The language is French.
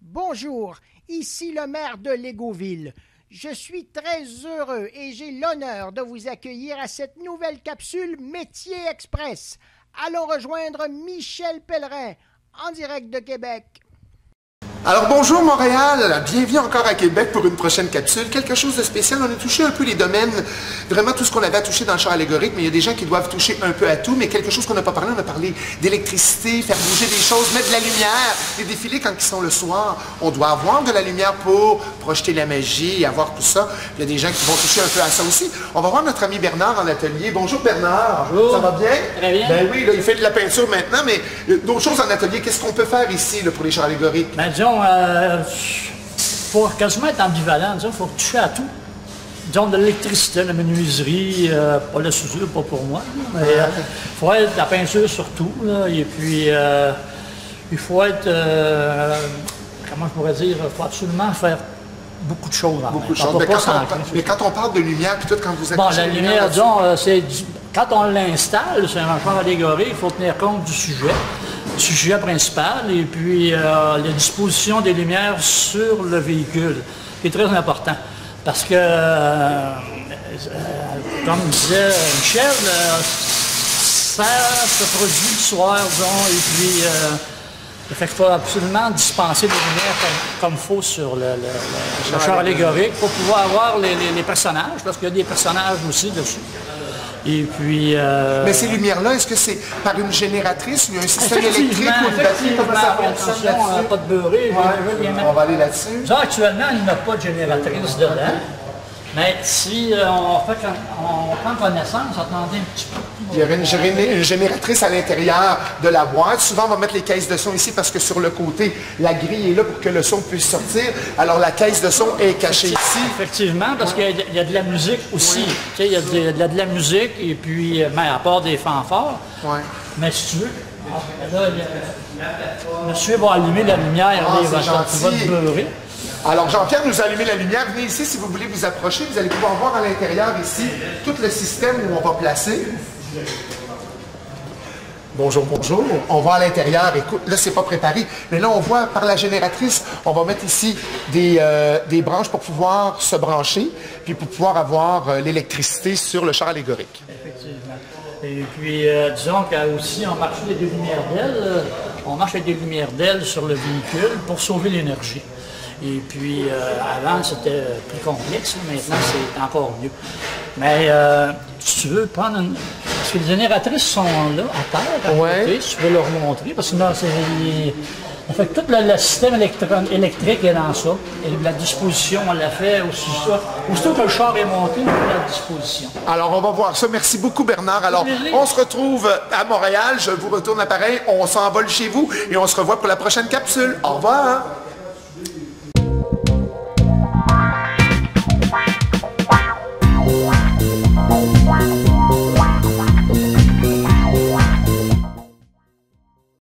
Bonjour, ici le maire de Légoville. Je suis très heureux et j'ai l'honneur de vous accueillir à cette nouvelle capsule Métier Express. Allons rejoindre Michel Pellerin, en direct de Québec. Alors bonjour Montréal, bienvenue encore à Québec pour une prochaine capsule. Quelque chose de spécial, on a touché un peu les domaines, vraiment tout ce qu'on avait à toucher dans le char allégorique, mais il y a des gens qui doivent toucher un peu à tout, mais quelque chose qu'on n'a pas parlé, on a parlé d'électricité, faire bouger des choses, mettre de la lumière. Les défilés quand ils sont le soir, on doit avoir de la lumière pour projeter la magie et avoir tout ça. Il y a des gens qui vont toucher un peu à ça aussi. On va voir notre ami Bernard en atelier. Bonjour Bernard. Bonjour. Ça va bien? Très bien. Ben oui, là, il fait de la peinture maintenant, mais d'autres choses en atelier, qu'est-ce qu'on peut faire ici là, pour les chars allégoriques? Ben, disons, faut quasiment être ambivalent, il faut toucher à tout. Disons de l'électricité, la menuiserie, pas la soudure, pas pour moi, mais il faut être de la peinture surtout, là, et puis il faut être, comment je pourrais dire, il faut absolument faire beaucoup de choses. Beaucoup de choses. Mais quand on parle de lumière, peut-être quand vous accrochez la lumière, disons, quand on l'installe, c'est un char allégorique, il faut tenir compte du sujet principal et puis la disposition des lumières sur le véhicule, qui est très important. Parce que, comme disait Michel, ça se produit le soir, disons, et puis il faut absolument dispenser les lumières comme il faut sur le char allégorique pour pouvoir avoir les personnages, parce qu'il y a des personnages aussi dessus. Et puis... Mais ces lumières-là, est-ce que c'est par une génératrice, il y a un système électrique ou une batterie? Comment ça fonctionne là-dessus? Pas de beurré. On va aller là-dessus. Actuellement, il n'y a pas de génératrice dedans. Mais si on prend connaissance, attendez un petit peu. Il y aurait une génératrice à l'intérieur de la boîte. Souvent, on va mettre les caisses de son ici parce que sur le côté, la grille est là pour que le son puisse sortir. Alors, la caisse de son est cachée ici. Effectivement, parce qu'il y a de la musique aussi. Oui. Il y a de la musique, et puis, à part des fanfares. Oui. Mais si tu veux, là, monsieur va allumer la lumière, il va te beurrer. Alors, Jean-Pierre nous a allumé la lumière. Venez ici si vous voulez vous approcher. Vous allez pouvoir voir à l'intérieur ici tout le système où on va placer. Bonjour, bonjour. On va à l'intérieur. Écoute, là, c'est pas préparé. Mais là, on voit par la génératrice, on va mettre ici des branches pour pouvoir se brancher, puis pour pouvoir avoir l'électricité sur le char allégorique. Effectivement. Et puis, disons qu'aussi, on marche avec des lumières d'aile. On marche avec des lumières d'aile sur le véhicule pour sauver l'énergie. Et puis, avant, c'était plus complexe. Maintenant, c'est encore mieux. Mais, si tu veux prendre une... Parce que les génératrices sont là, à terre, à côté, si tu veux leur montrer. Parce que là, en fait, tout le système électrique est dans ça. Et la disposition, on l'a fait aussi ça. Aussitôt que le char est monté, on fait la disposition. Alors, on va voir ça. Merci beaucoup, Bernard. Alors, on se retrouve à Montréal. Je vous retourne l'appareil. On s'envole chez vous et on se revoit pour la prochaine capsule. Au revoir.